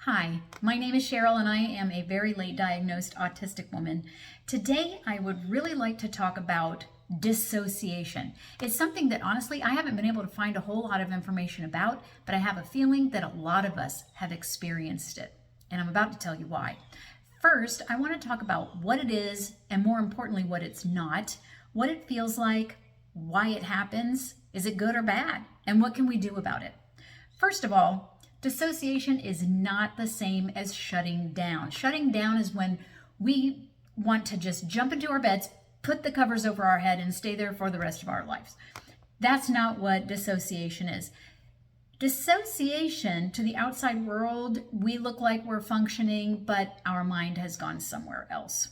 Hi, my name is Cheryl and I am a very late diagnosed autistic woman. Today I would really like to talk about dissociation. It's something that honestly I haven't been able to find a whole lot of information about, but I have a feeling that a lot of us have experienced it. And I'm about to tell you why. First, I want to talk about what it is and more importantly what it's not, what it feels like, why it happens, is it good or bad, and what can we do about it. First of all, dissociation is not the same as shutting down. Shutting down is when we want to just jump into our beds, put the covers over our head, and stay there for the rest of our lives. That's not what dissociation is. Dissociation, to the outside world, we look like we're functioning, but our mind has gone somewhere else.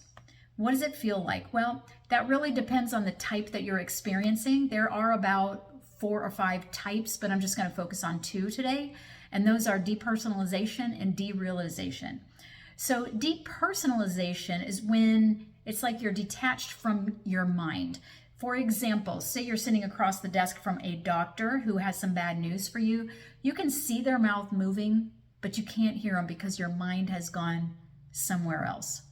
What does it feel like? Well, that really depends on the type that you're experiencing. There are about 4 or 5 types, but I'm just going to focus on 2 today. And those are depersonalization and derealization. So depersonalization is when it's like you're detached from your mind. For example, say you're sitting across the desk from a doctor who has some bad news for you. You can see their mouth moving, but you can't hear them because your mind has gone somewhere else.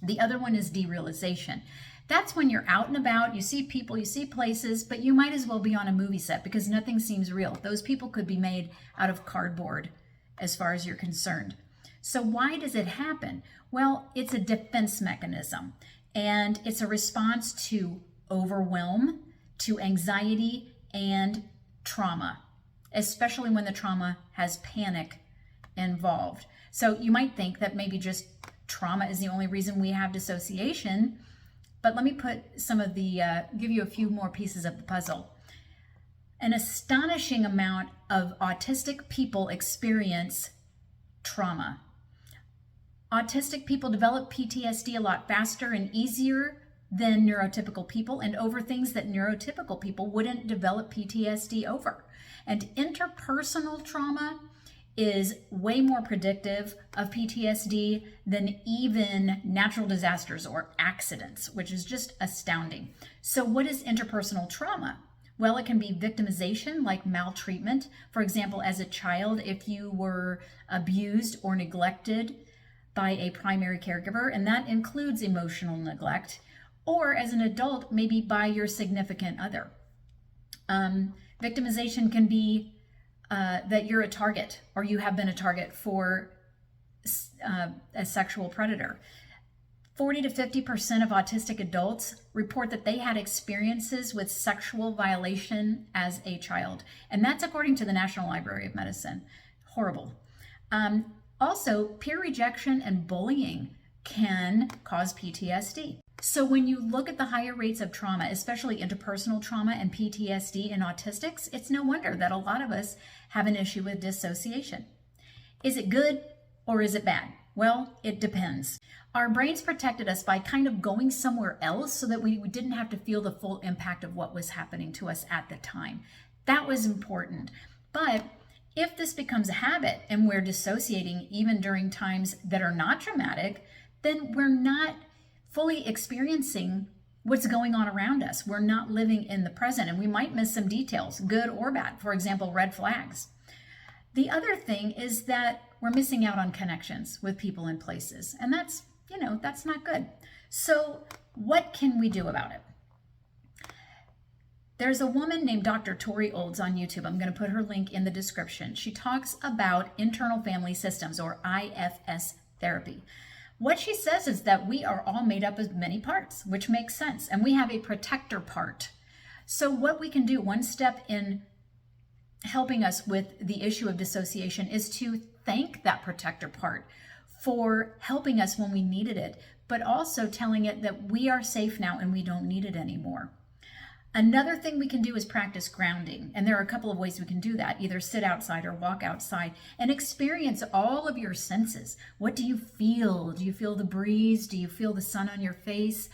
The other one is derealization. That's when you're out and about, you see people, you see places, but you might as well be on a movie set because nothing seems real. Those people could be made out of cardboard as far as you're concerned. So why does it happen? Well, it's a defense mechanism, and it's a response to overwhelm, to anxiety, and trauma, especially when the trauma has panic involved. So you might think that maybe just trauma is the only reason we have dissociation. But let me put give you a few more pieces of the puzzle. An astonishing amount of autistic people experience trauma. Autistic people develop PTSD a lot faster and easier than neurotypical people, and over things that neurotypical people wouldn't develop PTSD over. And interpersonal trauma is way more predictive of PTSD than even natural disasters or accidents, which is just astounding. So what is interpersonal trauma? Well, it can be victimization, like maltreatment. For example, as a child, if you were abused or neglected by a primary caregiver, and that includes emotional neglect, or as an adult, maybe by your significant other. Victimization can be that you're a target or you have been a target for a sexual predator. 40 to 50% of autistic adults report that they had experiences with sexual violation as a child. And that's according to the National Library of Medicine. Horrible. Also, peer rejection and bullying can cause PTSD. So when you look at the higher rates of trauma, especially interpersonal trauma and PTSD in autistics, it's no wonder that a lot of us have an issue with dissociation. Is it good or is it bad? Well, it depends. Our brains protected us by kind of going somewhere else so that we didn't have to feel the full impact of what was happening to us at the time. That was important. But if this becomes a habit and we're dissociating even during times that are not traumatic, then we're not fully experiencing what's going on around us. We're not living in the present, and we might miss some details, good or bad. For example, red flags. The other thing is that we're missing out on connections with people and places, and that's not good. So what can we do about it? There's a woman named Dr. Tori Olds on YouTube. I'm going to put her link in the description. She talks about internal family systems, or IFS therapy. What she says is that we are all made up of many parts, which makes sense, and we have a protector part. So what we can do, one step in helping us with the issue of dissociation, is to thank that protector part for helping us when we needed it, but also telling it that we are safe now and we don't need it anymore. Another thing we can do is practice grounding, and there are a couple of ways we can do that. Either sit outside or walk outside and experience all of your senses. What do you feel? Do you feel the breeze? Do you feel the sun on your face?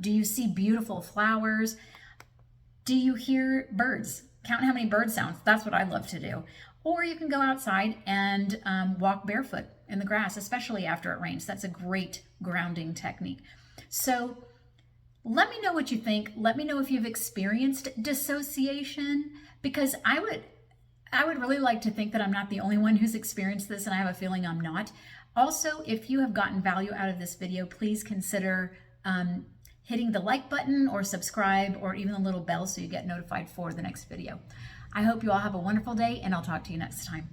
Do you see beautiful flowers? Do you hear birds? Count how many bird sounds. That's what I love to do. Or you can go outside and walk barefoot in the grass, especially after it rains. That's a great grounding technique. So let me know what you think. Let me know if you've experienced dissociation, because I would I would really like to think that I'm not the only one who's experienced this, and I have a feeling I'm not. Also, if you have gotten value out of this video, please consider hitting the like button or subscribe or even the little bell so you get notified for the next video. I hope you all have a wonderful day, and I'll talk to you next time.